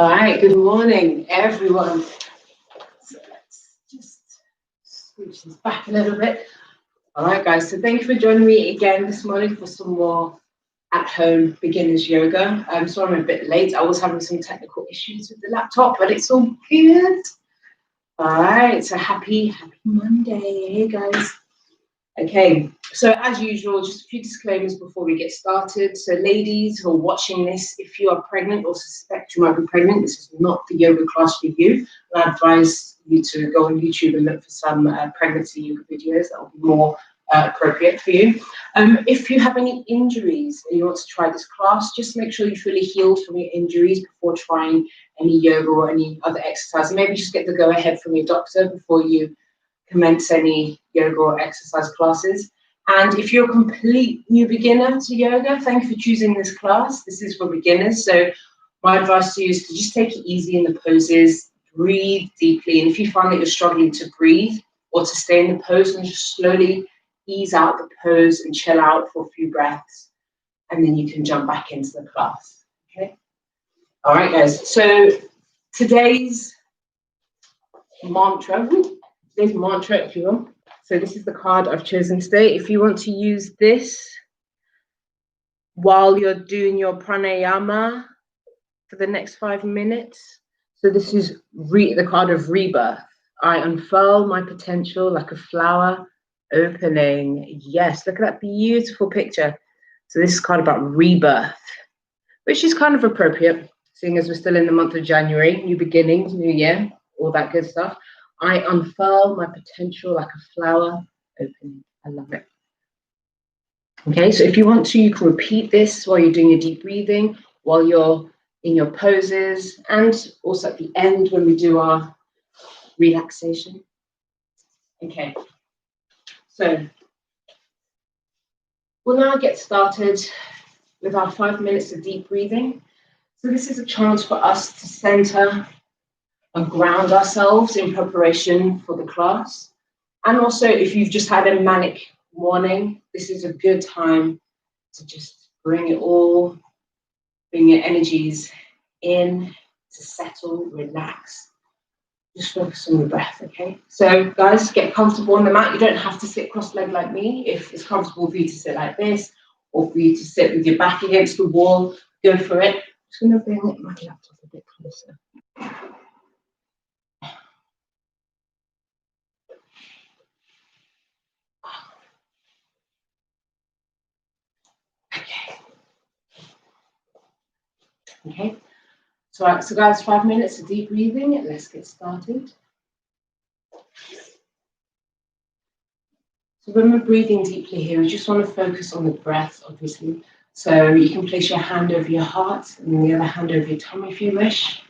All right, good morning, everyone. So let's just switch this back a little bit. All right, guys, so thank you for joining me again this morning for some more at-home beginners yoga. I'm sorry I'm a bit late. I was having some technical issues with the laptop, but it's all good. All right, so happy Monday, guys. Okay, so as usual, just a few disclaimers before we get started. So ladies who are watching this, if you are pregnant or suspect you might be pregnant, this is not the yoga class for you. And I advise you to go on YouTube and look for some pregnancy yoga videos that will be more appropriate for you. If you have any injuries and you want to try this class, just make sure you're fully healed from your injuries before trying any yoga or any other exercise. Maybe just get the go-ahead from your doctor before you commence any yoga or exercise classes. And if you're a complete new beginner to yoga, thank you for choosing this class. This is for beginners. So my advice to you is to just take it easy in the poses, breathe deeply. And if you find that you're struggling to breathe or to stay in the pose, then just slowly ease out the pose and chill out for a few breaths. And then you can jump back into the class. Okay. All right, guys. So today's mantra, if you will. So this is the card I've chosen today. If you want to use this while you're doing your pranayama for the next 5 minutes. So this is the card of rebirth. I unfurl my potential like a flower opening. Yes, look at that beautiful picture. So this is card about rebirth, which is kind of appropriate, seeing as we're still in the month of January, new beginnings, new year, all that good stuff. I unfurl my potential like a flower opening. I love it. Okay, so if you want to, you can repeat this while you're doing your deep breathing, while you're in your poses, and also at the end when we do our relaxation. Okay, so we'll now get started with our 5 minutes of deep breathing. So this is a chance for us to center and ground ourselves in preparation for the class. And also, if you've just had a manic morning, this is a good time to just bring your energies in, to settle, relax. Just focus on the breath, okay? So guys, get comfortable on the mat. You don't have to sit cross-legged like me. If it's comfortable for you to sit like this, or for you to sit with your back against the wall, go for it. I'm just gonna bring my laptop a bit closer. Okay, so guys, 5 minutes of deep breathing. Let's get started. So when we're breathing deeply here, we just want to focus on the breath, obviously. So you can place your hand over your heart and the other hand over your tummy if you wish.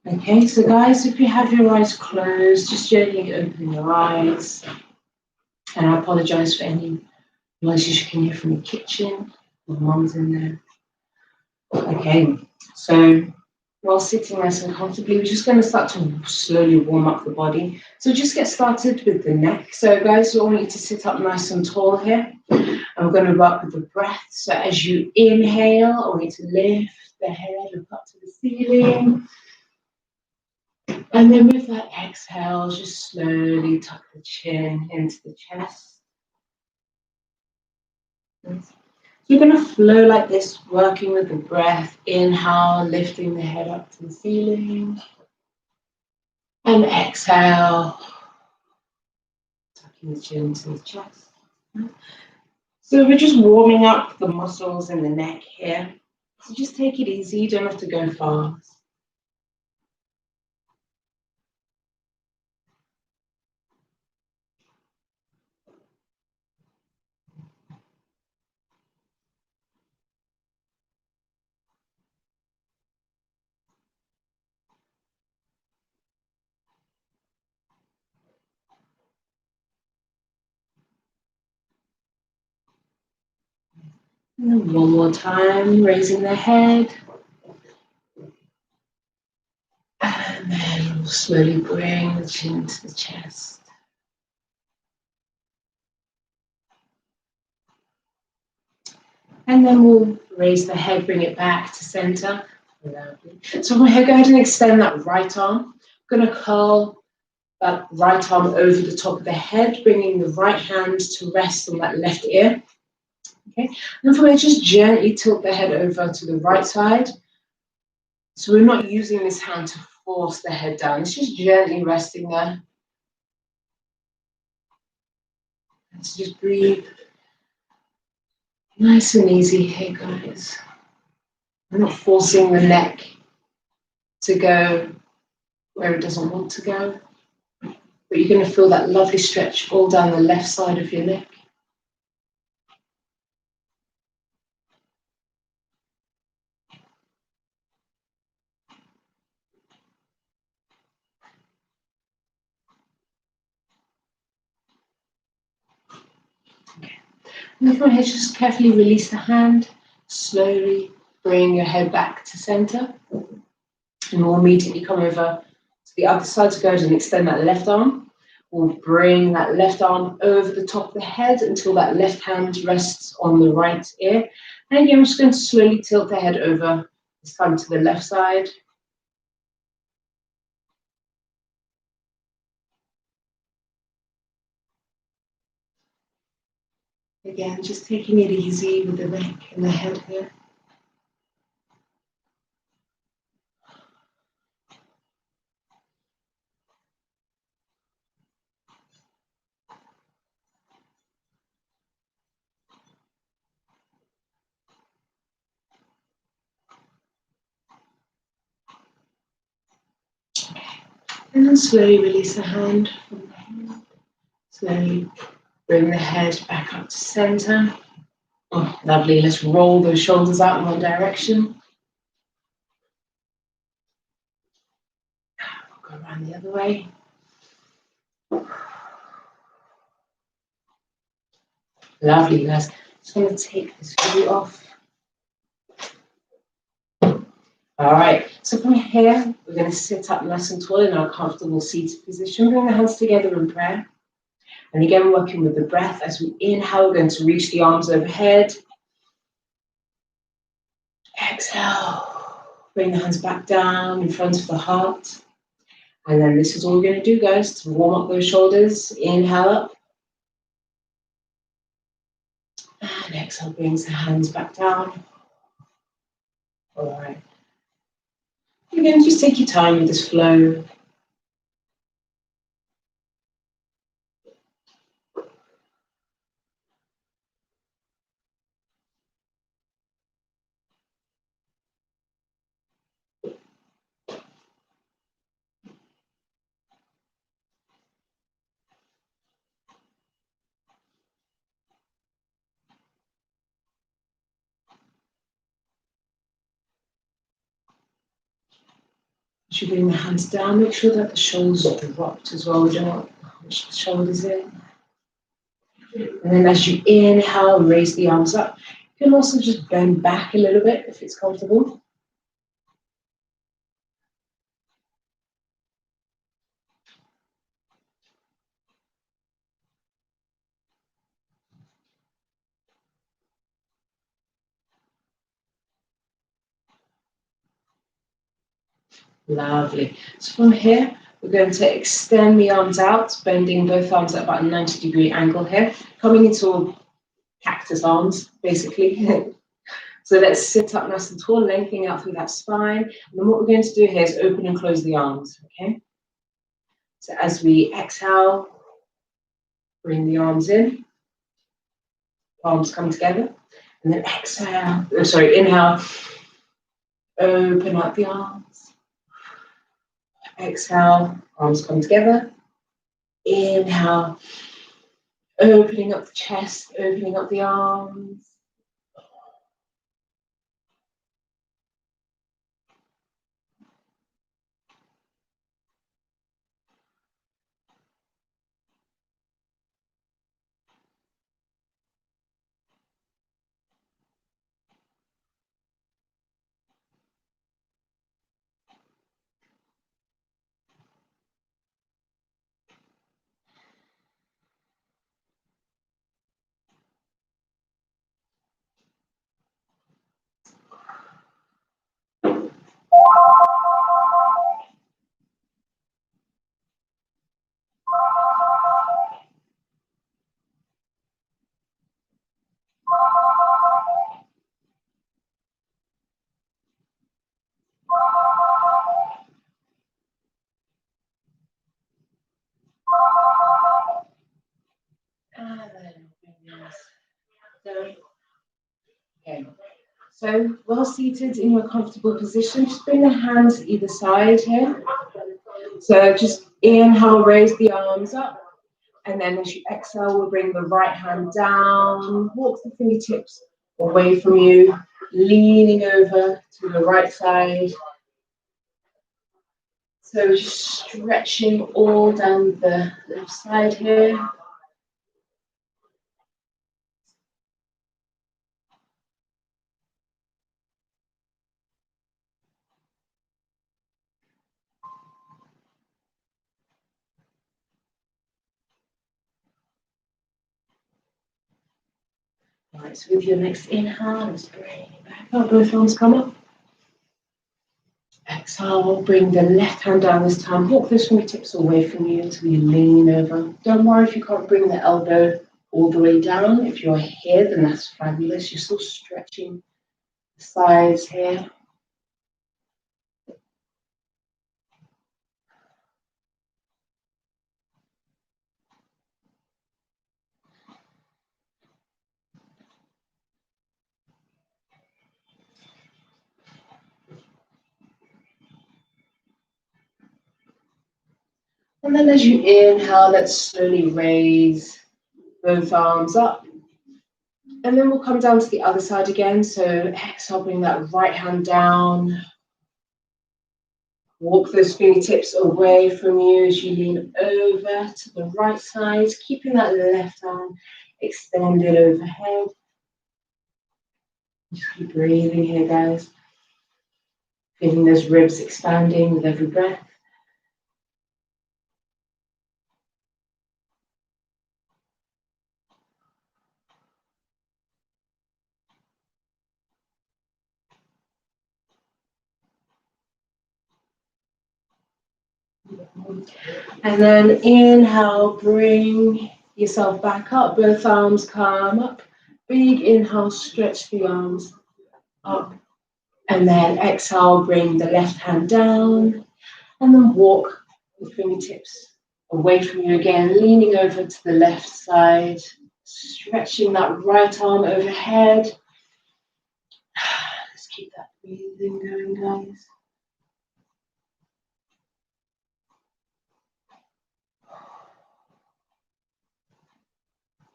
Okay, so guys, if you have your eyes closed, just gently open your eyes. And I apologize for any noises you can hear from the kitchen. My mum's in there. Okay, so while sitting nice and comfortably, we're just going to start to slowly warm up the body. So just get started with the neck. So guys, we want you to sit up nice and tall here. And we're going to work with the breath. So as you inhale, I want you to lift the head up to the ceiling. And then with that exhale, just slowly tuck the chin into the chest. So you're going to flow like this, working with the breath. Inhale, lifting the head up to the ceiling. And exhale, tucking the chin into the chest. So we're just warming up the muscles in the neck here. So just take it easy, you don't have to go fast. And one more time, raising the head. And then we'll slowly bring the chin to the chest. And then we'll raise the head, bring it back to center. So from here, go ahead and extend that right arm. I'm going to curl that right arm over the top of the head, bringing the right hand to rest on that left ear. Okay, and from here, just gently tilt the head over to the right side. So we're not using this hand to force the head down. It's just gently resting there. Let's just breathe. Nice and easy here, guys. I'm not forcing the neck to go where it doesn't want to go. But you're going to feel that lovely stretch all down the left side of your neck. And from here, just carefully release the hand. Slowly bring your head back to center. And we'll immediately come over to the other side to go ahead and extend that left arm. We'll bring that left arm over the top of the head until that left hand rests on the right ear. And again, I'm just going to slowly tilt the head over, this time to the left side. Again, just taking it easy with the neck and the head here. And then slowly release the hand from the head. Slowly bring the head back up to center. Oh, lovely. Let's roll those shoulders out in one direction. Go around the other way. Lovely, guys. Just going to take this hoodie off. All right, so from here, we're going to sit up nice and tall in our comfortable seated position. Bring the hands together in prayer. And again, working with the breath. As we inhale, we're going to reach the arms overhead. Exhale. Bring the hands back down in front of the heart. And then this is all we're going to do, guys, to warm up those shoulders. Inhale up. And exhale, brings the hands back down. All right. Again, just take your time with this flow. As you bring the hands down, make sure that the shoulders are dropped as well. We don't want to push the shoulders in. And then as you inhale, raise the arms up. You can also just bend back a little bit if it's comfortable. Lovely. So from here, we're going to extend the arms out, bending both arms at about a 90-degree angle here, coming into cactus arms, basically. So let's sit up nice and tall, lengthening out through that spine. And then what we're going to do here is open and close the arms, okay? So as we exhale, bring the arms in, palms come together, and then inhale, open up the arms. Exhale, arms come together. Inhale, opening up the chest, opening up the arms. Okay. So well seated in your comfortable position, just bring the hands either side here. So just inhale, raise the arms up. And then as you exhale, we'll bring the right hand down, walk the fingertips away from you, leaning over to the right side. So just stretching all down the left side here. All right, so with your next inhale, let's bring it back up, both arms come up. Exhale, bring the left hand down this time. Walk those fingertips away from you until you lean over. Don't worry if you can't bring the elbow all the way down. If you're here, then that's fabulous. You're still stretching the sides here. And then as you inhale, let's slowly raise both arms up. And then we'll come down to the other side again. So exhale, bring that right hand down. Walk those fingertips away from you as you lean over to the right side, keeping that left arm extended overhead. Just keep breathing here, guys. Feeling those ribs expanding with every breath. And then inhale, bring yourself back up. Both arms come up. Big inhale, stretch the arms up. And then exhale, bring the left hand down. And then walk the fingertips away from you again, leaning over to the left side, stretching that right arm overhead. Let's keep that breathing going, guys.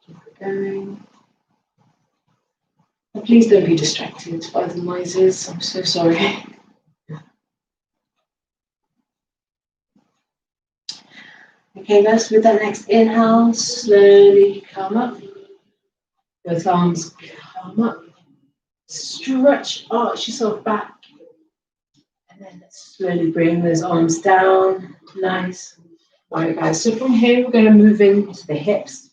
Keep it going. And please don't be distracted by the noises. I'm so sorry. Okay, guys, with that next inhale, slowly come up. Both arms come up. Stretch, arch yourself back. And then let's slowly bring those arms down. Nice. All right, guys, so from here, we're going to move into the hips.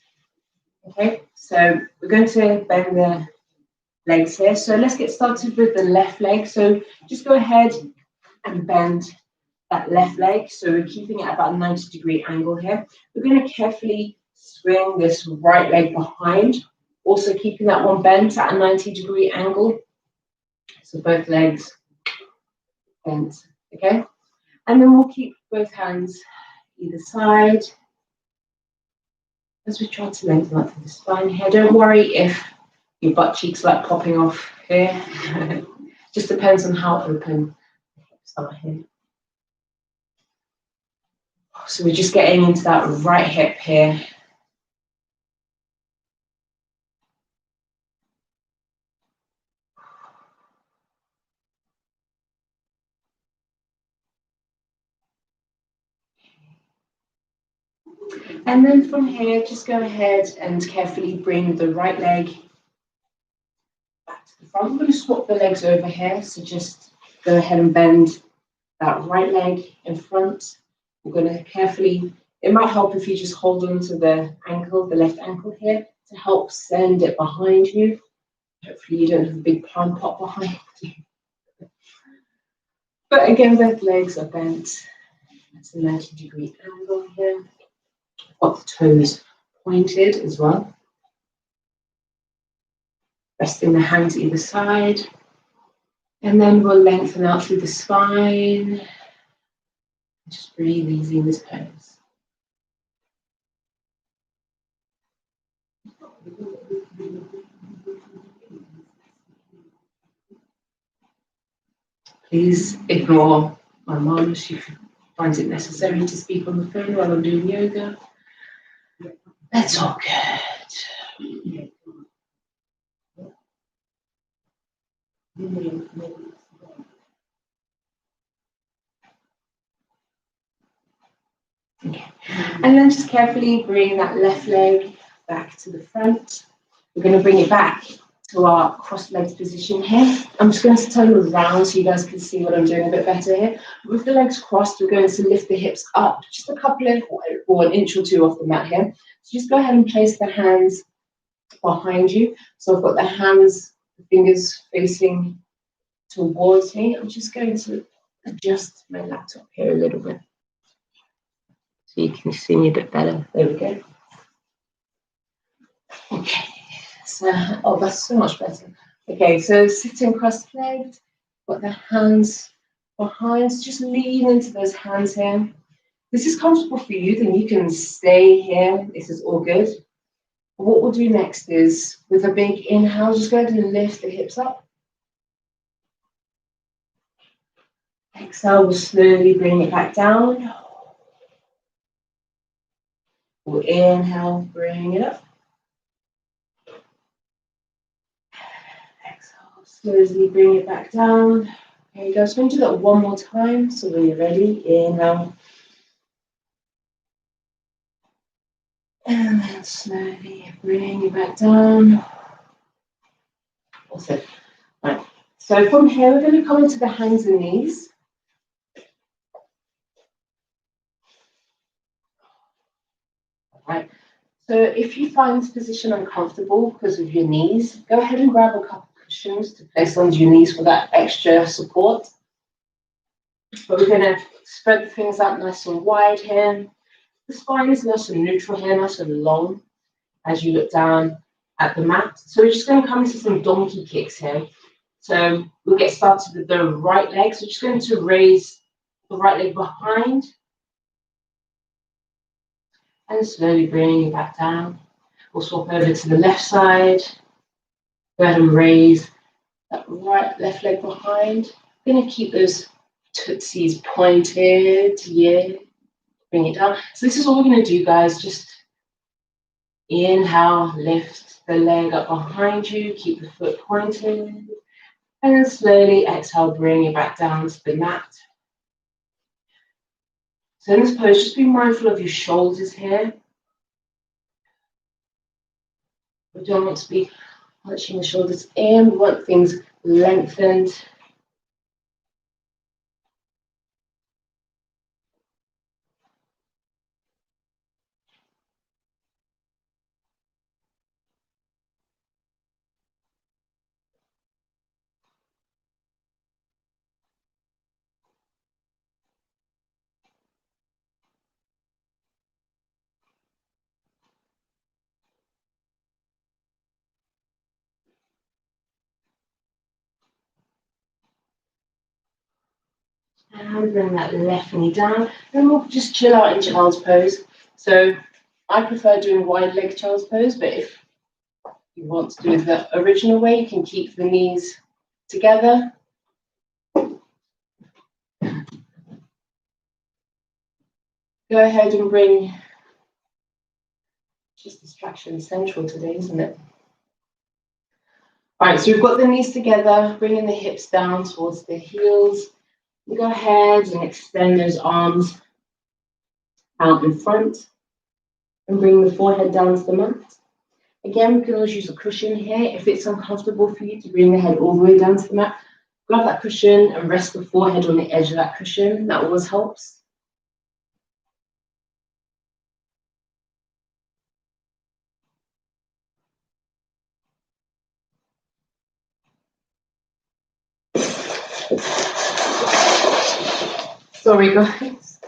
Okay, so we're going to bend the legs here. So let's get started with the left leg. So just go ahead and bend that left leg. So we're keeping it at about a 90-degree angle here. We're going to carefully swing this right leg behind, also keeping that one bent at a 90-degree angle. So both legs bent, okay? And then we'll keep both hands either side as we try to lengthen up through the spine here. Don't worry if your butt cheeks like popping off here. Just depends on how open the hips are here. So we're just getting into that right hip here. And then from here, just go ahead and carefully bring the right leg back to the front. I'm going to swap the legs over here. So just go ahead and bend that right leg in front. We're going to carefully, it might help if you just hold on to the ankle, the left ankle here, to help send it behind you. Hopefully you don't have a big palm pop behind you. But again, both legs are bent. That's a 90-degree angle here. Got the toes pointed as well. Resting the hands either side. And then we'll lengthen out through the spine. Just breathe easy in this pose. Please ignore my mum. She finds it necessary to speak on the phone while I'm doing yoga. That's all good. Okay. And then just carefully bring that left leg back to the front. We're going to bring it back to our cross-legged position here. I'm just going to turn around so you guys can see what I'm doing a bit better here. With the legs crossed, we're going to lift the hips up just a couple of, or an inch or two off the mat here. So just go ahead and place the hands behind you. So I've got the hands, the fingers facing towards me. I'm just going to adjust my laptop here a little bit so you can see me a bit better. There we go. Okay. So, oh, that's so much better. Okay, so sitting cross-legged, got the hands behind, just lean into those hands here. This is comfortable for you, then you can stay here. This is all good. What we'll do next is, with a big inhale, just go ahead and lift the hips up. Exhale, we'll slowly bring it back down. We'll inhale, bring it up. Exhale, slowly bring it back down. Okay, guys, we're going to do that one more time. So when you're ready, inhale. And then slowly bring it back down. Awesome. Right. So from here, we're going to come into the hands and knees. Right. So if you find this position uncomfortable because of your knees, go ahead and grab a couple of cushions to place under your knees for that extra support. But we're going to spread the things out nice and wide here. The spine is nice and neutral here, nice and long as you look down at the mat. So we're just going to come into some donkey kicks here. So we'll get started with the right leg. So we're just going to raise the right leg behind and slowly bring it back down. We'll swap over to the left side. Go ahead and raise that left leg behind. We're going to keep those tootsies pointed. Yeah. Bring it down. So this is all we're going to do, guys. Just inhale, lift the leg up behind you. Keep the foot pointed. And then slowly exhale, bring it back down to the mat. So in this pose, just be mindful of your shoulders here. We don't want to be punching the shoulders in. We want things lengthened. And bring that left knee down. And we'll just chill out in child's pose. So I prefer doing wide leg child's pose, but if you want to do it the original way, you can keep the knees together. Go ahead and bring, just distraction central today, isn't it? All right, so we've got the knees together, bringing the hips down towards the heels. You go ahead and extend those arms out in front and bring the forehead down to the mat. Again, we can always use a cushion here. If it's uncomfortable for you to bring the head all the way down to the mat, grab that cushion and rest the forehead on the edge of that cushion. That always helps. Sorry, guys.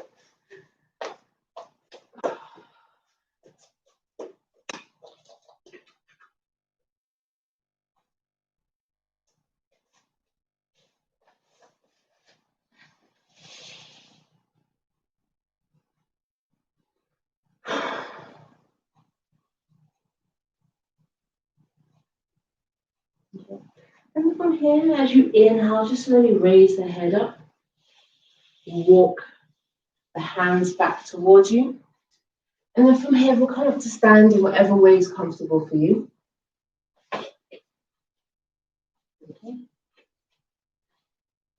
And from here, as you inhale, just slowly raise the head up. Walk the hands back towards you. And then from here, we'll come up to stand in whatever way is comfortable for you.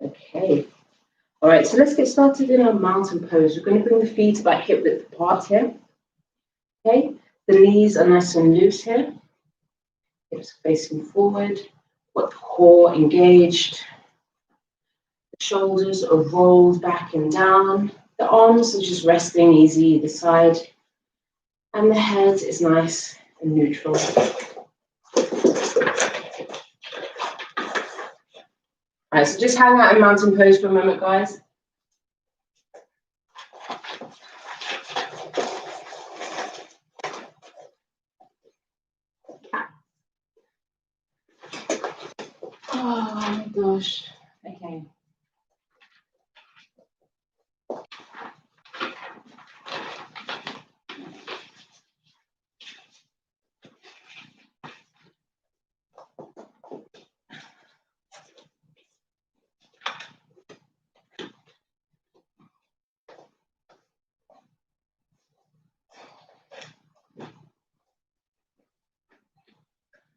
Okay. All right, so let's get started in our mountain pose. We're going to bring the feet about hip width apart here. Okay, the knees are nice and loose here. Hips facing forward. Got the core engaged. The shoulders are rolled back and down. The arms are just resting easy either side. And the head is nice and neutral. All right, so just hang out in mountain pose for a moment, guys. Oh my gosh. Okay.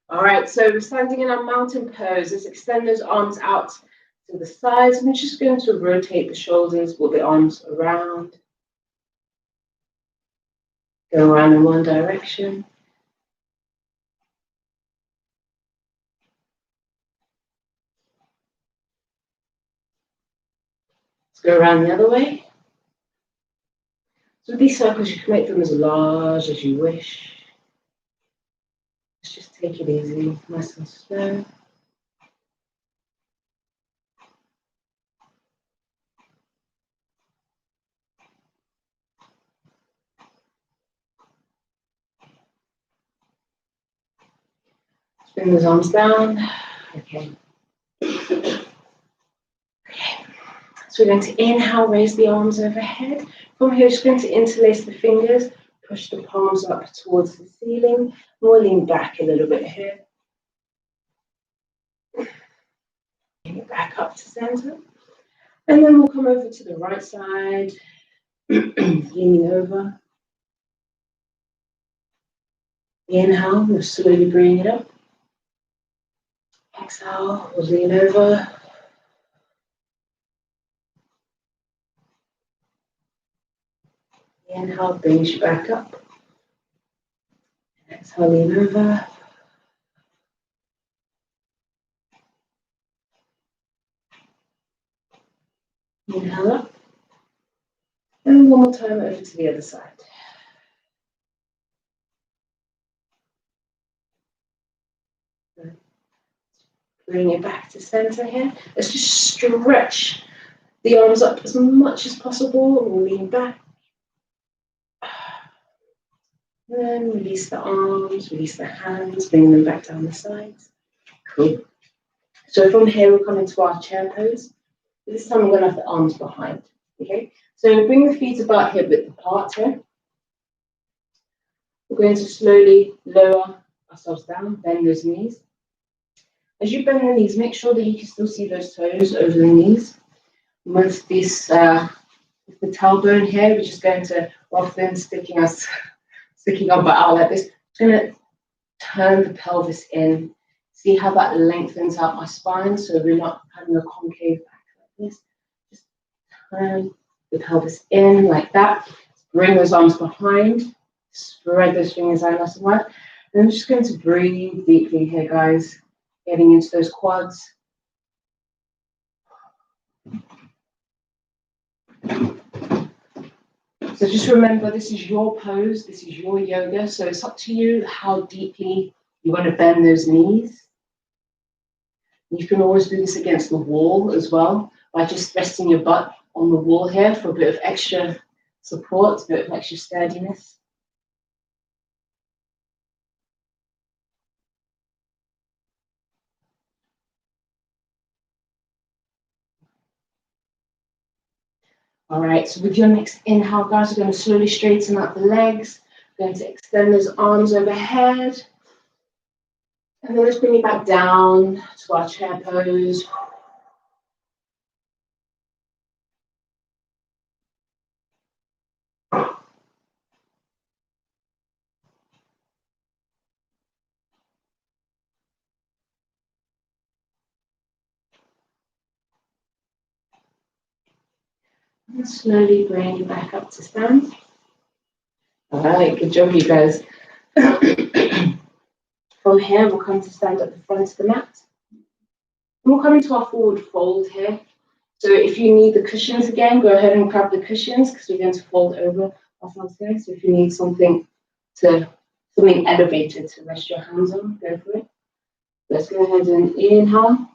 All right, so we're standing in our mountain pose. Let's extend those arms out to the sides. I'm just going to rotate the shoulders, walk the arms around. Go around in one direction. Let's go around the other way. So with these circles, you can make them as large as you wish. Let's just take it easy, nice and slow. Bring those arms down. Okay. So we're going to inhale, raise the arms overhead. From here, just going to interlace the fingers, push the palms up towards the ceiling. We'll lean back a little bit here. Bring it back up to center. And then we'll come over to the right side, leaning over. Inhale, we'll slowly bring it up. Exhale, we'll lean over. Inhale brings you back up. Exhale, lean over. Inhale up. And one more time over to the other side. Bring it back to center here. Let's just stretch the arms up as much as possible. We'll lean back. And then release the arms, release the hands, bring them back down the sides. Cool. So from here, we'll come into our chair pose. This time, I'm going to have the arms behind. Okay? So bring the feet about hip width apart here. We're going to slowly lower ourselves down, bend those knees. As you bend the knees, make sure that you can still see those toes over the knees. With this, the tailbone here, we're just going to, rather than sticking up out like this, I'm going to turn the pelvis in. See how that lengthens out my spine, so we're not having a concave back like this. Just turn the pelvis in like that. Bring those arms behind. Spread those fingers out nice and wide. And I'm just going to breathe deeply here, guys. Getting into those quads. So just remember, this is your pose, this is your yoga, so it's up to you how deeply you want to bend those knees. You can always do this against the wall as well, by just resting your butt on the wall here for a bit of extra support, a bit of extra steadiness. All right, so with your next inhale, guys, we're going to slowly straighten out the legs. We're going to extend those arms overhead. And then let's bring it back down to our chair pose. And slowly bring you back up to stand. All right, good job, you guys. From here, we'll come to stand at the front of the mat. And we'll come into our forward fold here. So if you need the cushions again, go ahead and grab the cushions because we're going to fold over ourselves here. So if you need something elevated to rest your hands on, go for it. Let's go ahead and inhale.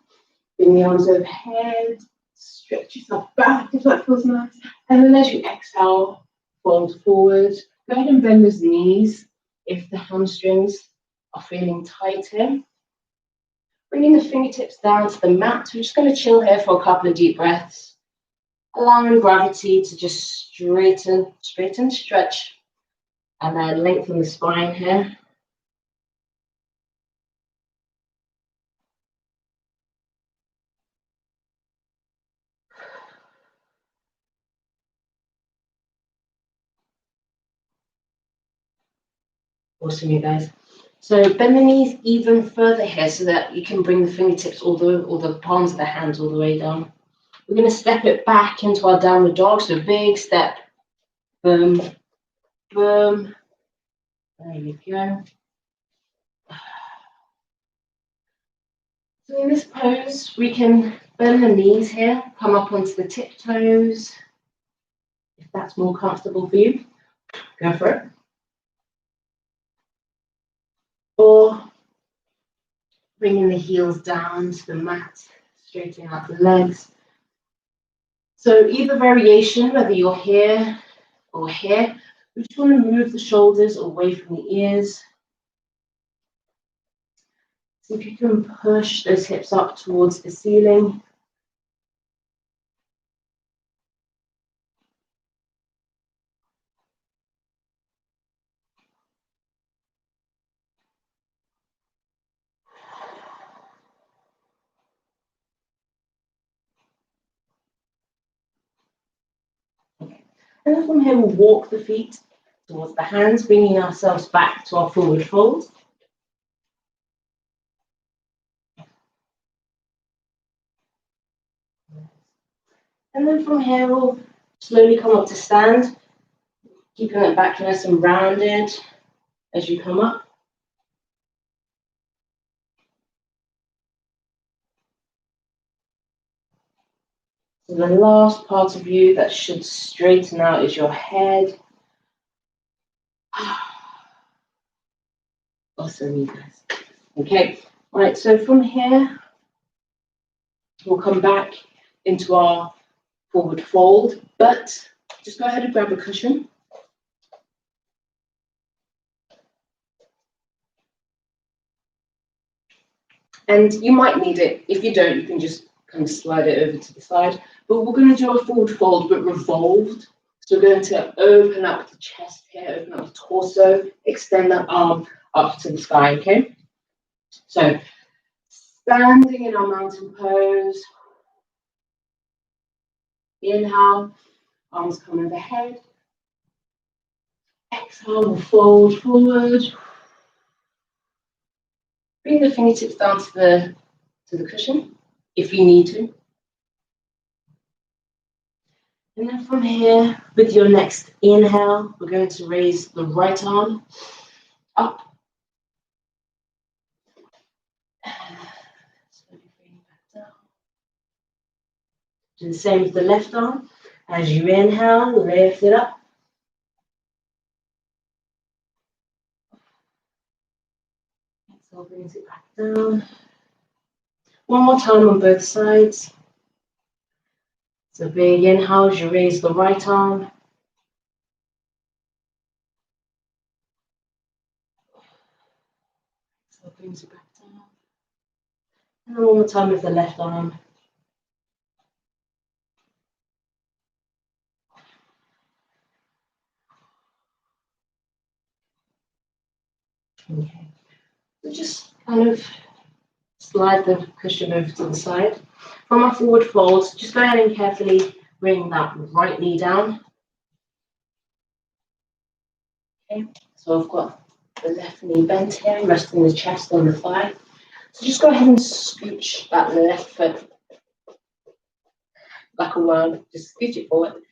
Bring the arms overhead. Stretch yourself back if that feels nice. And then as you exhale, fold forward. Go ahead and bend those knees if the hamstrings are feeling tight here. Bringing the fingertips down to the mat. We're just going to chill here for a couple of deep breaths. Allowing gravity to just straighten, stretch, and then lengthen the spine here. Awesome, you guys. So bend the knees even further here so that you can bring the fingertips or the palms of the hands all the way down. We're going to step it back into our downward dog. So big step. Boom, boom. There you go. So in this pose, we can bend the knees here, come up onto the tiptoes. If that's more comfortable for you, go for it. Or bringing the heels down to the mat, straightening out the legs. So either variation, whether you're here or here, we just want to move the shoulders away from the ears. See if you can push those hips up towards the ceiling. And then from here, we'll walk the feet towards the hands, bringing ourselves back to our forward fold. And then from here, we'll slowly come up to stand. Keeping that back nice and rounded as you come up. So the last part of you that should straighten out is your head. Awesome, you guys. Okay, all right, so from here, we'll come back into our forward fold, but just go ahead and grab a cushion. And you might need it. If you don't, you can just kind of slide it over to the side. But we're going to do a forward fold, but revolved. So we're going to open up the chest here, open up the torso, extend that arm up to the sky, okay? So standing in our mountain pose. Inhale, arms come overhead. Exhale, we'll fold forward. Bring the fingertips down to the cushion, if you need to. And then from here, with your next inhale, we're going to raise the right arm up. Slowly bring it back down. Do the same with the left arm. As you inhale, lift it up. Exhale, brings it back down. One more time on both sides. So big inhale as you raise the right arm. So brings it back down. And one more time with the left arm. Okay. So just kind of slide the cushion over to the side. From our forward fold, just go ahead and carefully bring that right knee down. Okay, so I've got the left knee bent here, resting the chest on the thigh. So just go ahead and scooch that left foot like a worm, just scooch it forward.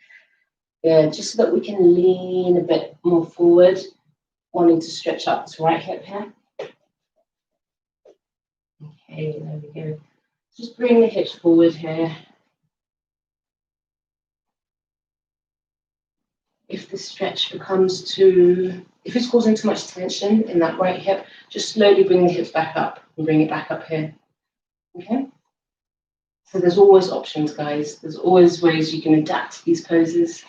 Yeah, just so that we can lean a bit more forward, wanting to stretch out this right hip here. Okay, there we go. Just bring the hips forward here. If the stretch becomes if it's causing too much tension in that right hip, just slowly bring the hips back up and bring it back up here. Okay? So there's always options, guys. There's always ways you can adapt to these poses.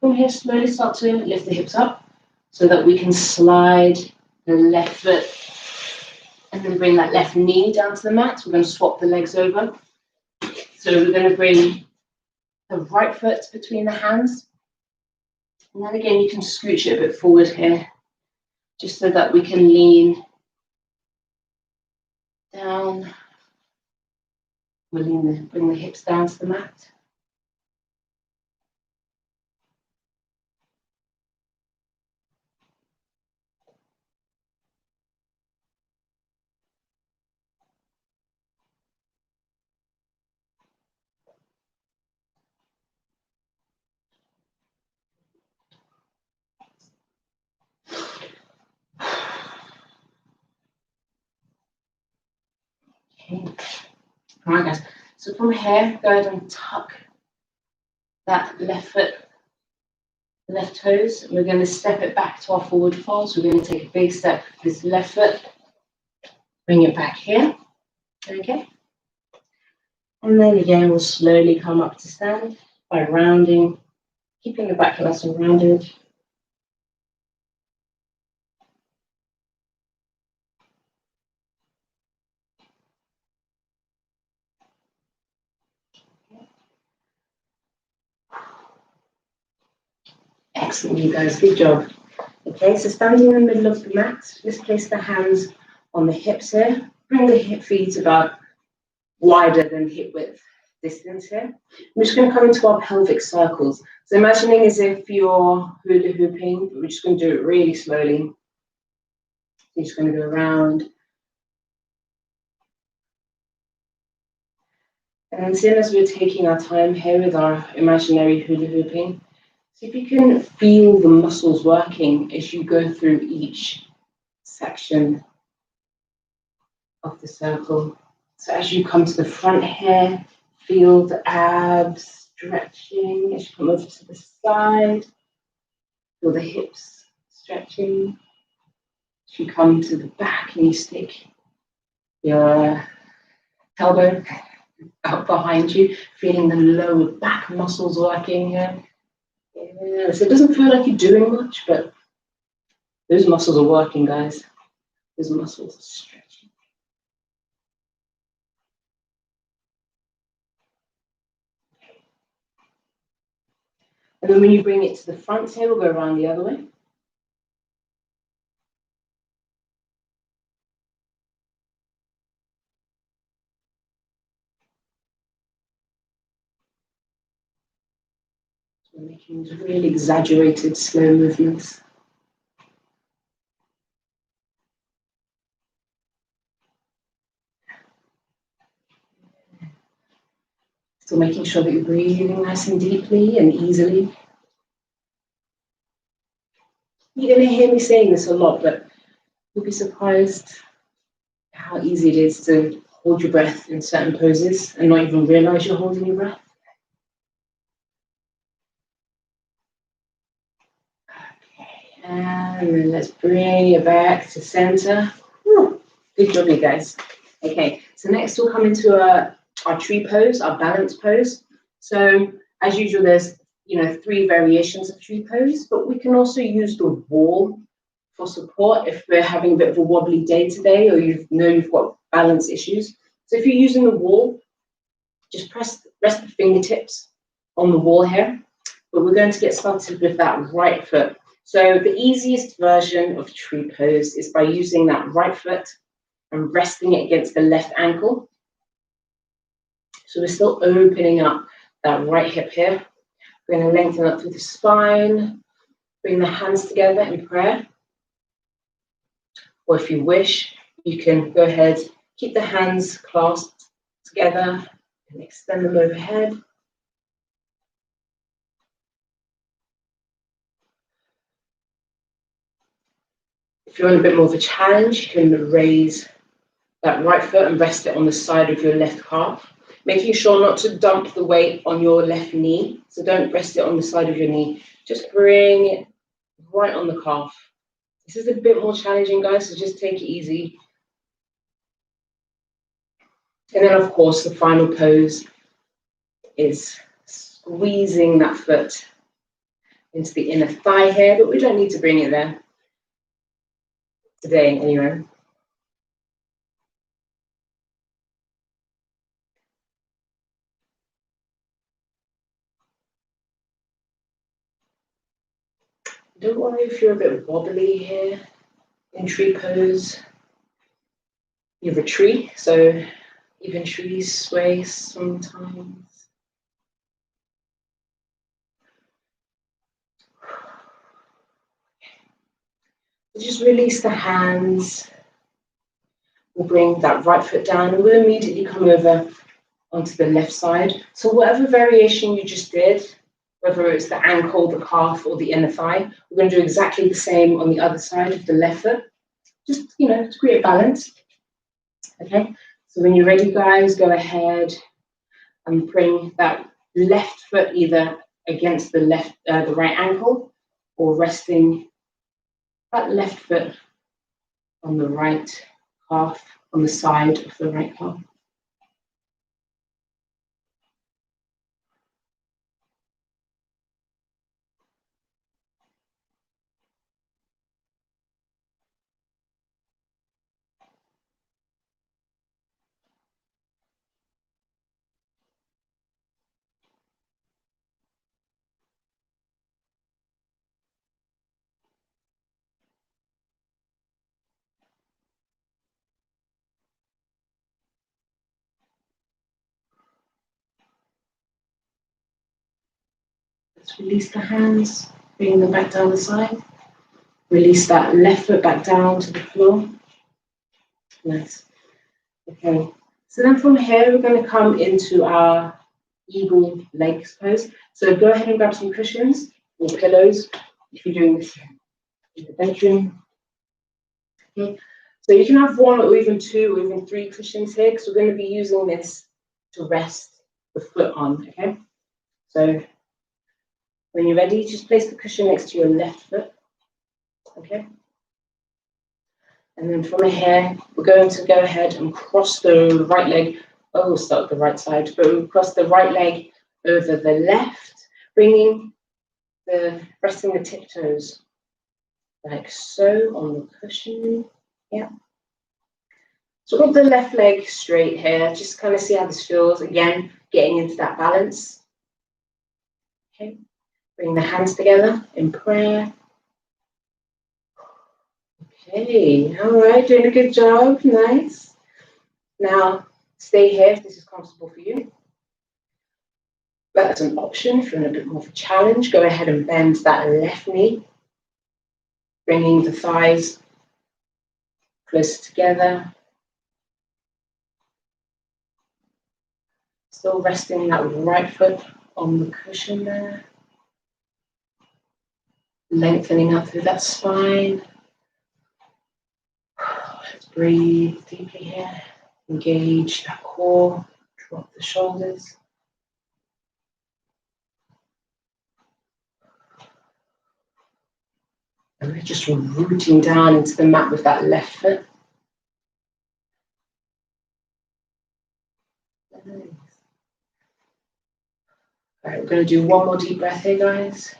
From here, slowly start to lift the hips up so that we can slide the left foot and then bring that left knee down to the mat. We're going to swap the legs over. So we're going to bring the right foot between the hands. And then again, you can scooch it a bit forward here, just so that we can lean down. We'll bring the hips down to the mat. Okay. All right, guys. So from here, go ahead and tuck that left foot, left toes. We're going to step it back to our forward fold. So we're going to take a big step with this left foot, bring it back here. Okay. And then again, we'll slowly come up to stand by rounding, keeping the back nice and rounded. Excellent, you guys, good job. Okay, so standing in the middle of the mat, just place the hands on the hips here. Bring the hip feet about wider than hip width. distance here. We're just going to come into our pelvic circles. So imagining as if you're hula hooping, we're just going to do it really slowly. You're just going to go around. And then as we're taking our time here with our imaginary hula hooping, see if you can feel the muscles working as you go through each section of the circle. So as you come to the front here, feel the abs stretching. As you come over to the side, feel the hips stretching. As you come to the back and you stick your elbow out behind you, feeling the lower back muscles working here. Yeah. So it doesn't feel like you're doing much, but those muscles are working, guys. Those muscles are stretching. And then when you bring it to the front here, we'll go around the other way. So we're making these really exaggerated, slow movements. Still making sure that you're breathing nice and deeply and easily. You're going to hear me saying this a lot, but you'll be surprised how easy it is to hold your breath in certain poses and not even realize you're holding your breath. Okay, and then let's bring it back to center. Whew, good job, you guys. Okay, so next we'll come into our tree pose, our balance pose. So as usual, there's 3 variations of tree pose, but we can also use the wall for support if we're having a bit of a wobbly day today, or you've got balance issues. So if you're using the wall, just rest the fingertips on the wall here. But we're going to get started with that right foot. So the easiest version of tree pose is by using that right foot and resting it against the left ankle. So we're still opening up that right hip here. We're going to lengthen up through the spine, bring the hands together in prayer. Or if you wish, you can go ahead, keep the hands clasped together and extend them overhead. If you want a bit more of a challenge, you can raise that right foot and rest it on the side of your left calf, making sure not to dump the weight on your left knee. So don't rest it on the side of your knee. Just bring it right on the calf. This is a bit more challenging, guys, so just take it easy. And then, of course, the final pose is squeezing that foot into the inner thigh here, but we don't need to bring it there today anyway. Don't worry if you're a bit wobbly here in tree pose. You have a tree, so even trees sway sometimes. Just release the hands. We'll bring that right foot down and we'll immediately come over onto the left side. So whatever variation you just did, whether it's the ankle, the calf, or the inner thigh, we're going to do exactly the same on the other side of the left foot. Just, to create balance. Okay, so when you're ready, guys, go ahead and bring that left foot either against the right ankle or resting that left foot on the right calf, on the side of the right calf. Let's release the hands, bring them back down the side. Release that left foot back down to the floor. Nice. Okay. So then from here, we're going to come into our eagle legs pose. So go ahead and grab some cushions or pillows if you're doing this in the bedroom. Okay. So you can have one or even two or even three cushions here because we're going to be using this to rest the foot on. Okay. So when you're ready, just place the cushion next to your left foot. Okay. And then from here, we're going to go ahead and cross the right leg. Oh, we'll start with the right side, but we'll cross the right leg over the left, resting the tiptoes like so on the cushion. Yeah. So with the left leg straight here, just kind of see how this feels. Again, getting into that balance. Okay. Bring the hands together in prayer. Okay, all right, doing a good job, nice. Now, stay here if this is comfortable for you. But as an option, if you're in a bit more of a challenge, go ahead and bend that left knee, bringing the thighs closer together. Still resting that right foot on the cushion there. Lengthening up through that spine. Let's breathe deeply here. Engage that core, drop the shoulders. And we're just rooting down into the mat with that left foot. Nice. All right, we're going to do one more deep breath here, guys.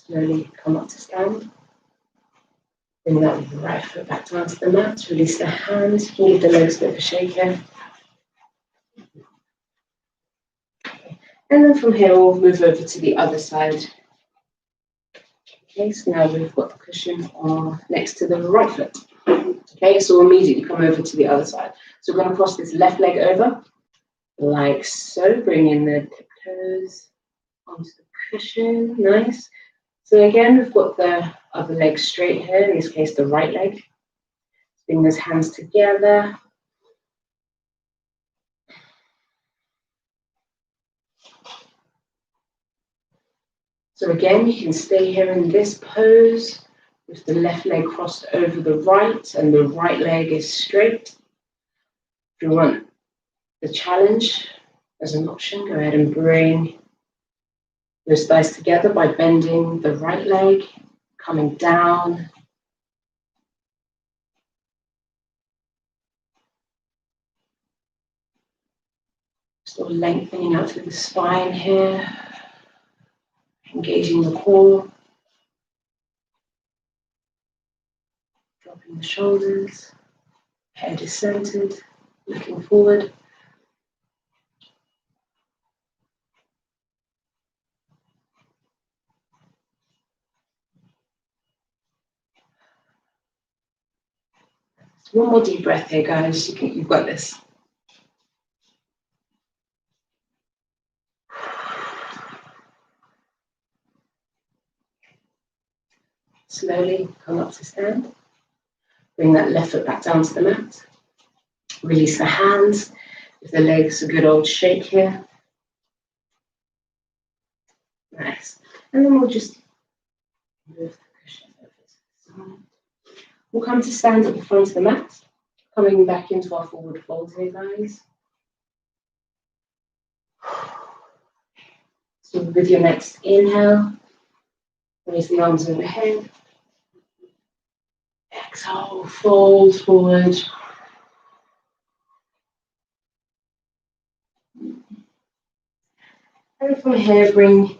Slowly come up to stand. Bring that right foot back down to the mat. Release the hands. You can give the legs a bit of a shake here. Okay. And then from here, we'll move over to the other side. Okay, so now we've got the cushion next to the right foot. Okay, so we'll immediately come over to the other side. So we're going to cross this left leg over, like so. Bring in the tiptoes onto the cushion. Nice. So again, we've got the other leg straight here, in this case, the right leg. Bring those hands together. So again, you can stay here in this pose with the left leg crossed over the right and the right leg is straight. If you want the challenge as an option, go ahead and bring those thighs together by bending the right leg, coming down. Still lengthening out through the spine here, engaging the core, dropping the shoulders, head is centered, looking forward. One more deep breath here, guys. You've got this. Slowly come up to stand. Bring that left foot back down to the mat. Release the hands. Give the legs a good old shake here. Nice. And then we'll just move the cushion over to the side. We'll come to stand at the front of the mat. Coming back into our forward fold here, guys. So with your next inhale, raise the arms overhead. Exhale, fold forward. And from here, bring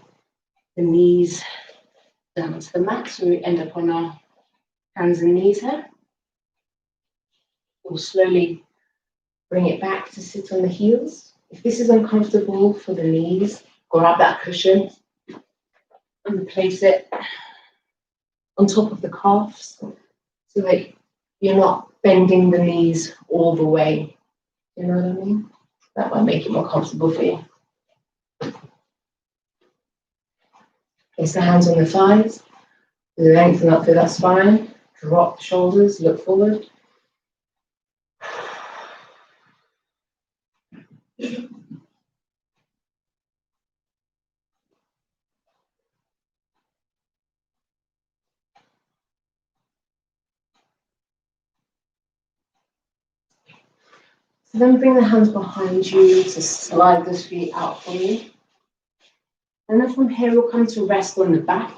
the knees down to the mat. So we end up on our hands and knees here. We'll slowly bring it back to sit on the heels. If this is uncomfortable for the knees, grab that cushion and place it on top of the calves so that bending the knees all the way. You know what I mean? That might make it more comfortable for you. Place the hands on the thighs, lengthen up through that spine, drop the shoulders, look forward. So then bring the hands behind you to slide those feet out for you. And then from here, we'll come to rest on the back.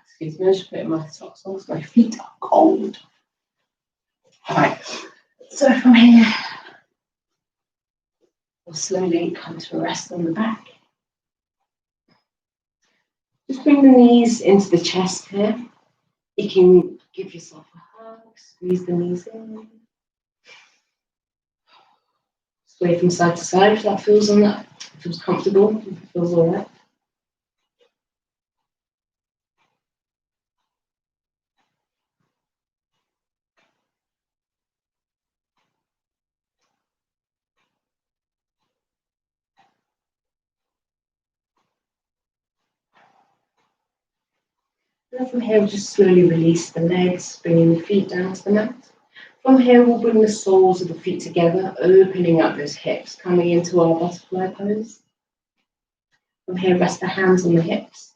Excuse me, I should put my socks on because my feet are cold. All right, so from here, we'll slowly come to rest on the back. Just bring the knees into the chest here. You can give yourself a hug, squeeze the knees in. Sway from side to side if that feels feels comfortable, if it feels all right. And from here, we'll just slowly release the legs, bringing the feet down to the mat. From here, we'll bring the soles of the feet together, opening up those hips, coming into our butterfly pose. From here, rest the hands on the hips.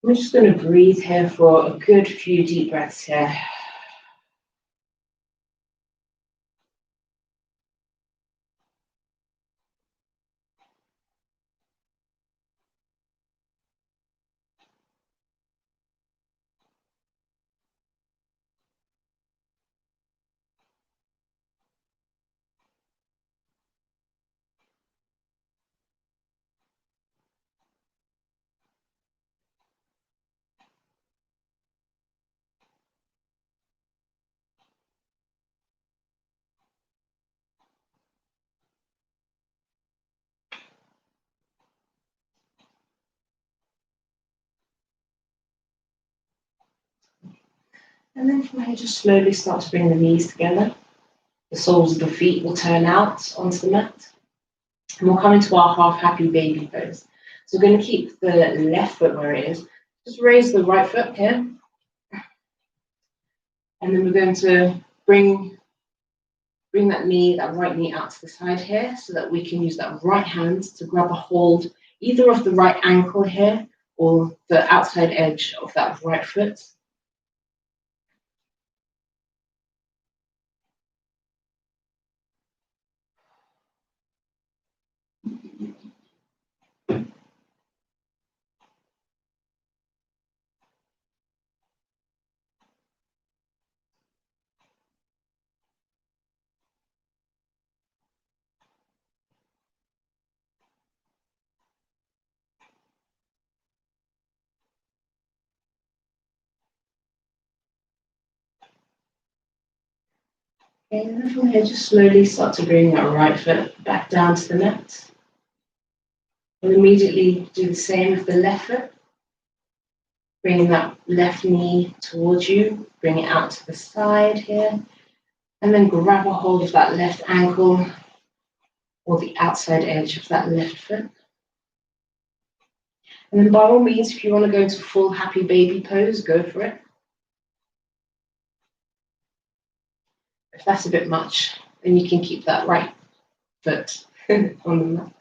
We're just going to breathe here for a good few deep breaths here. And then from here, just slowly start to bring the knees together. The soles of the feet will turn out onto the mat. And we'll come into our half happy baby pose. So we're going to keep the left foot where it is. Just raise the right foot here. And then we're going to bring that right knee out to the side here so that we can use that right hand to grab a hold either of the right ankle here or the outside edge of that right foot. Okay, and then from here, just slowly start to bring that right foot back down to the mat. And immediately do the same with the left foot. Bringing that left knee towards you, bring it out to the side here, and then grab a hold of that left ankle or the outside edge of that left foot. And then by all means, if you want to go into full happy baby pose, go for it. If that's a bit much, then you can keep that right foot on the mat.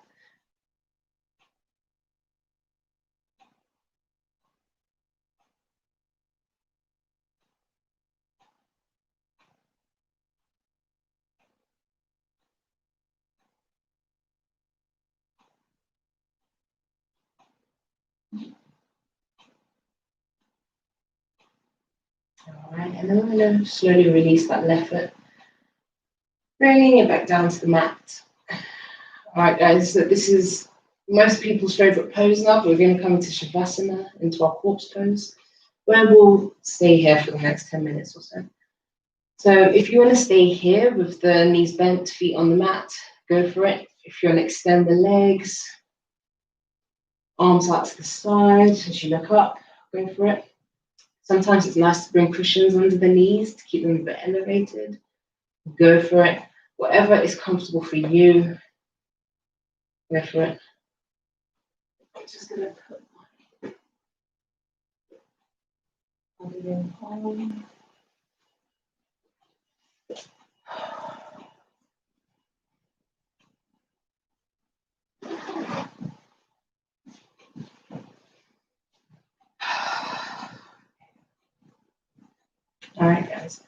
All right, and then we're going to slowly release that left foot, bringing it back down to the mat. All right, guys, so this is most people's favorite pose now, but we're going to come into Shavasana, into our corpse pose, where we'll stay here for the next 10 minutes or so. So if you want to stay here with the knees bent, feet on the mat, go for it. If you want to extend the legs, arms out to the side as you look up, go for it. Sometimes it's nice to bring cushions under the knees to keep them a bit elevated. Go for it. Whatever is comfortable for you, go for it. I'm just going to put my body in home. All right, guys.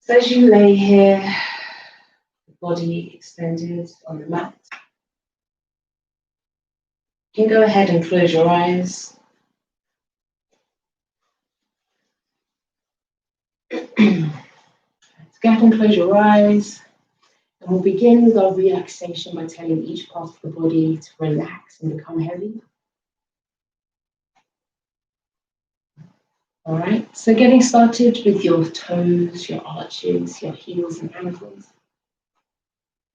So as you lay here, the body extended on the mat, you can go ahead and close your eyes. Let's go ahead and close your eyes. And we'll begin with our relaxation by telling each part of the body to relax and become heavy. All right, so getting started with your toes, your arches, your heels and ankles.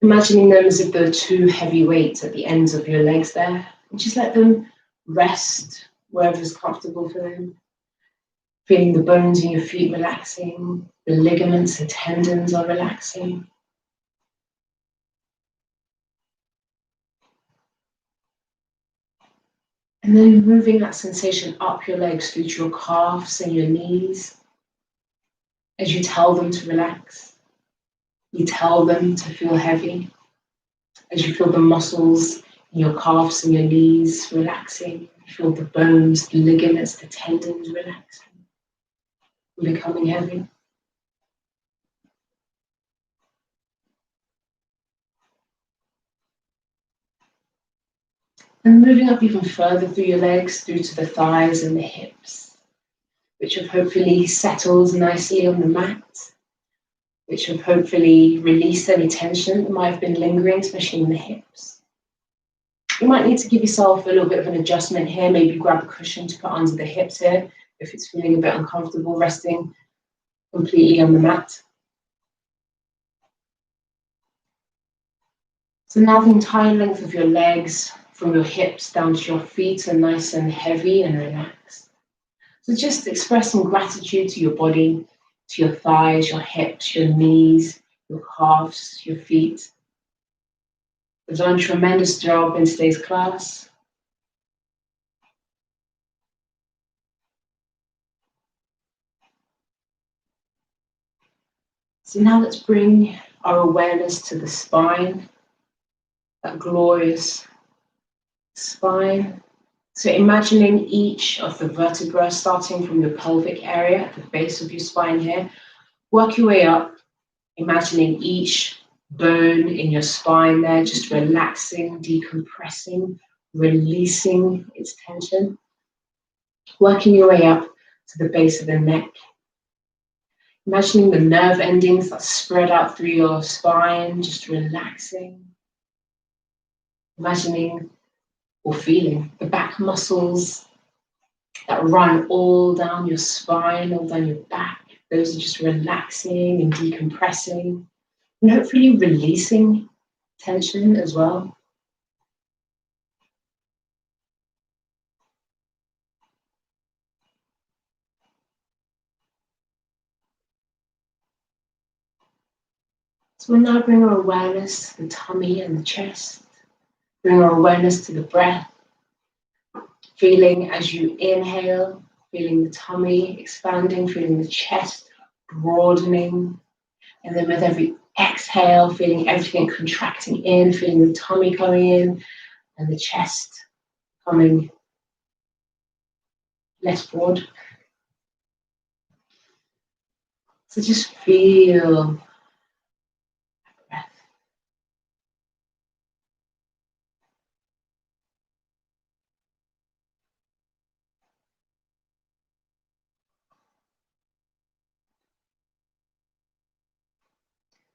Imagining them as if there are two heavy weights at the ends of your legs there. And just let them rest wherever is comfortable for them. Feeling the bones in your feet relaxing, the ligaments and tendons are relaxing. And then moving that sensation up your legs through to your calves and your knees. As you tell them to relax, you tell them to feel heavy. As you feel the muscles in your calves and your knees relaxing, you feel the bones, the ligaments, the tendons relaxing, becoming heavy. And moving up even further through your legs, through to the thighs and the hips, which have hopefully settled nicely on the mat, which have hopefully released any tension that might have been lingering, especially in the hips. You might need to give yourself a little bit of an adjustment here, maybe grab a cushion to put under the hips here, if it's feeling a bit uncomfortable, resting completely on the mat. So now the entire length of your legs, from your hips down to your feet, are nice and heavy and relaxed. So just express some gratitude to your body, to your thighs, your hips, your knees, your calves, your feet. You've done a tremendous job in today's class. So now let's bring our awareness to the spine, that glorious spine. So imagining each of the vertebrae starting from your pelvic area at the base of your spine here, work your way up, imagining each bone in your spine there, just relaxing, decompressing, releasing its tension. Working your way up to the base of the neck. Imagining the nerve endings that spread out through your spine, just relaxing. Imagining or feeling the back muscles that run all down your spine, all down your back. Those are just relaxing and decompressing, and hopefully releasing tension as well. So we'll now bring our awareness to the tummy and the chest. Bring our awareness to the breath. Feeling as you inhale, feeling the tummy expanding, feeling the chest broadening. And then with every exhale, feeling everything contracting in, feeling the tummy coming in and the chest coming less broad. So just feel that breath.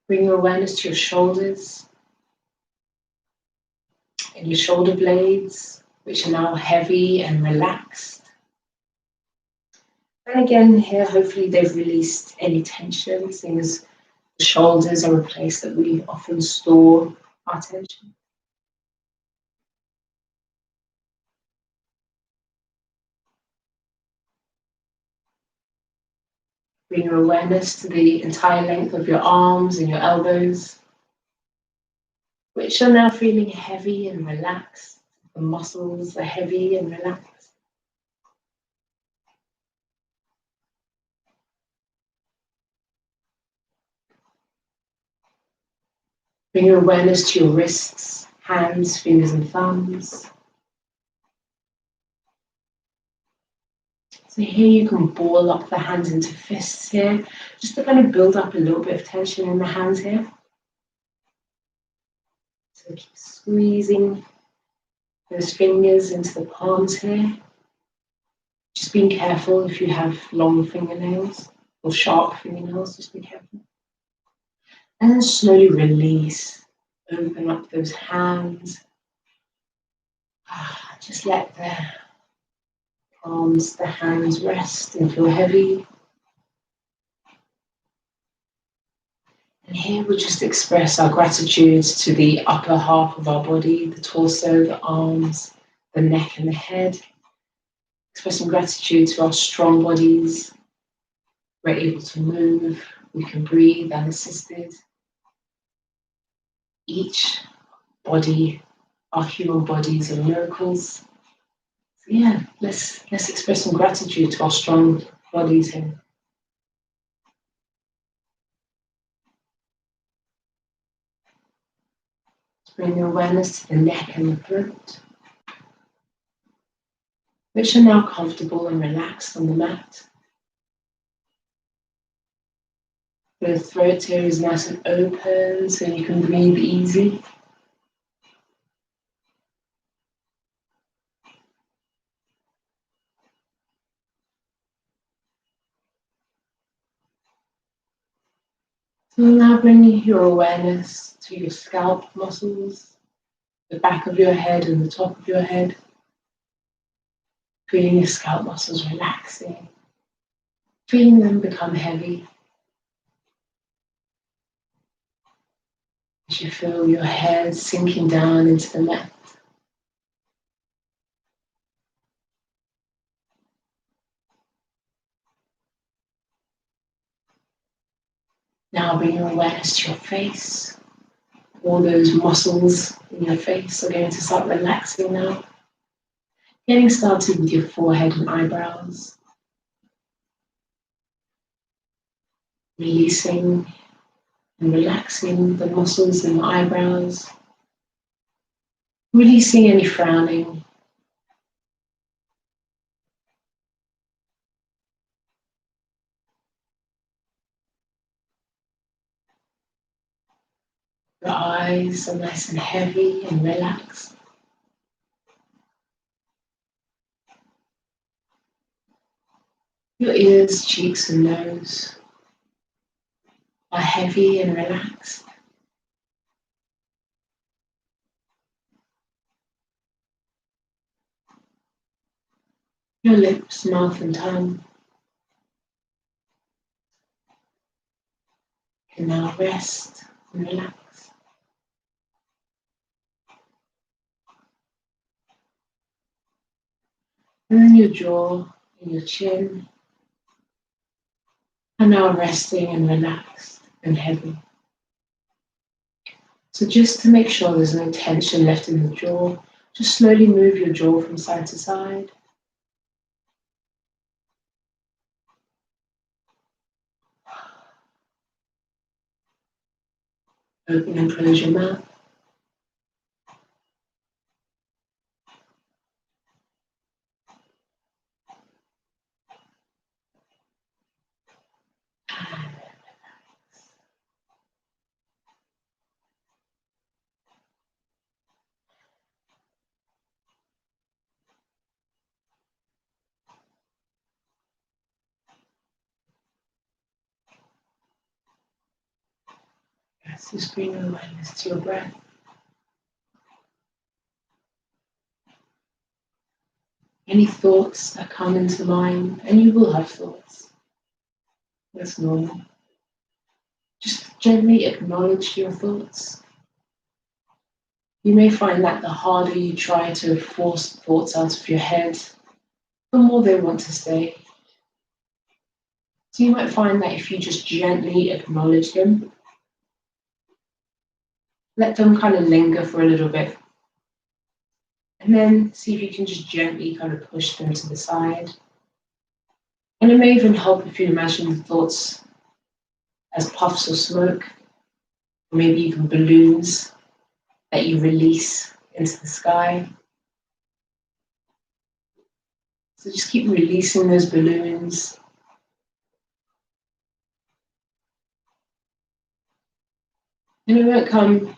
Bring your awareness to your shoulders and your shoulder blades, which are now heavy and relaxed. And again, here, hopefully they've released any tension, seeing as the shoulders are a place that we often store our tension. Bring your awareness to the entire length of your arms and your elbows, which are now feeling heavy and relaxed. The muscles are heavy and relaxed. Bring your awareness to your wrists, hands, fingers, and thumbs. So here you can ball up the hands into fists here, just to kind of build up a little bit of tension in the hands here. So keep squeezing those fingers into the palms here. Just being careful if you have long fingernails or sharp fingernails, just be careful. And then slowly release. Open up those hands. Just let the palms, the hands rest and feel heavy. And here we'll just express our gratitude to the upper half of our body, the torso, the arms, the neck and the head. Expressing gratitude to our strong bodies. We're able to move, we can breathe unassisted. Each body, our human bodies are miracles. So yeah, let's express some gratitude to our strong bodies here. Bring your awareness to the neck and the throat, which are now comfortable and relaxed on the mat. The throat here is nice and open, so you can breathe easy. So now bring your awareness to your scalp muscles, the back of your head and the top of your head. Feeling your scalp muscles relaxing, feeling them become heavy. As you feel your head sinking down into the mat. Now bring your awareness to your face. All those muscles in your face are going to start relaxing now. Getting started with your forehead and eyebrows. Releasing and relaxing the muscles in the eyebrows. Releasing any frowning. Your eyes are nice and heavy and relaxed. Your ears, cheeks and nose are heavy and relaxed. Your lips, mouth and tongue can now rest and relax. And then your jaw and your chin are now resting and relaxed and heavy. So just to make sure there's no tension left in the jaw, just slowly move your jaw from side to side. Open and close your mouth. Yes, just bring your awareness to your breath. Any thoughts that come into mind, and you will have thoughts. That's normal. Just gently acknowledge your thoughts. You may find that the harder you try to force thoughts out of your head, the more they want to stay. So you might find that if you just gently acknowledge them, let them kind of linger for a little bit, and then see if you can just gently kind of push them to the side. And it may even help if you imagine the thoughts as puffs of smoke, or maybe even balloons that you release into the sky. So just keep releasing those balloons. And it won't come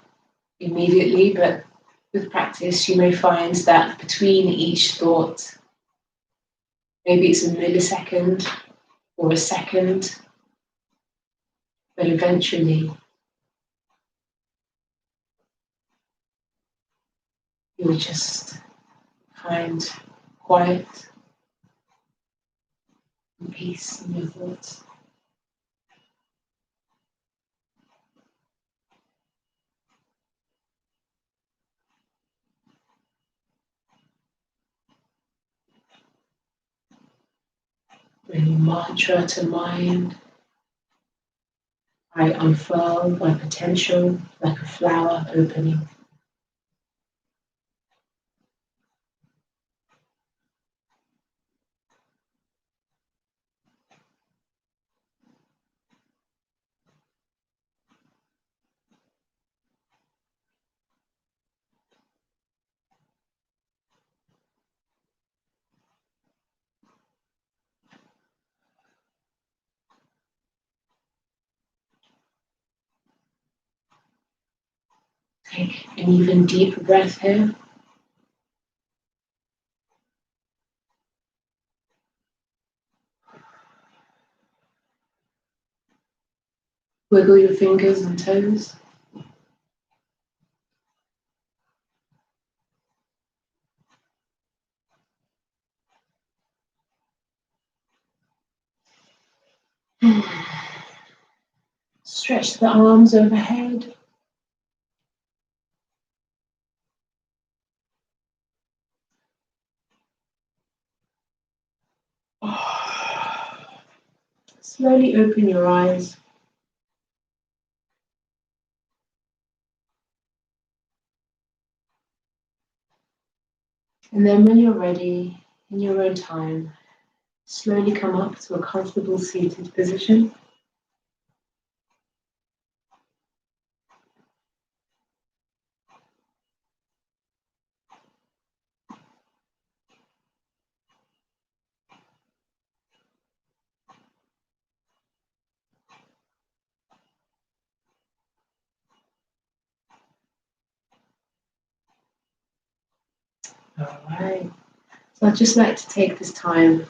immediately, but with practice, you may find that between each thought, maybe it's a millisecond or a second, but eventually you'll just find quiet and peace in your thoughts. Bring your mantra to mind. I unfurl my potential like a flower opening. Take an even deeper breath here. Wiggle your fingers and toes. Stretch the arms overhead. Slowly open your eyes. And then when you're ready, in your own time, slowly come up to a comfortable seated position. All right. So I'd just like to take this time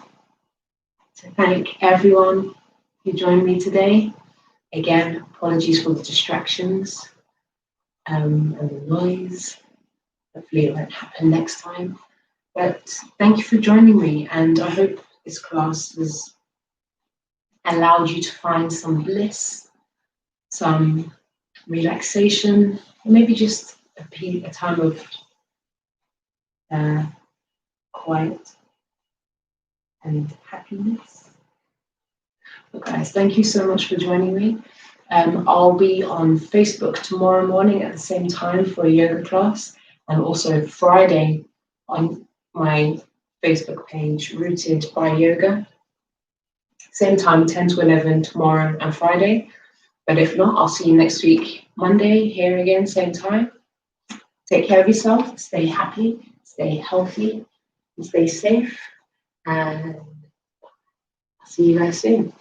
to thank everyone who joined me today. Again, apologies for the distractions and the noise. Hopefully it won't happen next time. But thank you for joining me, and I hope this class has allowed you to find some bliss, some relaxation, or maybe just a time of quiet and happiness. But guys, thank you so much for joining me. I'll be on Facebook tomorrow morning at the same time for a yoga class, and also Friday on my Facebook page, Rooted by Yoga. Same time, 10 to 11 tomorrow and Friday. But if not, I'll see you next week, Monday, here again, same time. Take care of yourself, stay happy, stay healthy, and stay safe. And I'll see you guys soon.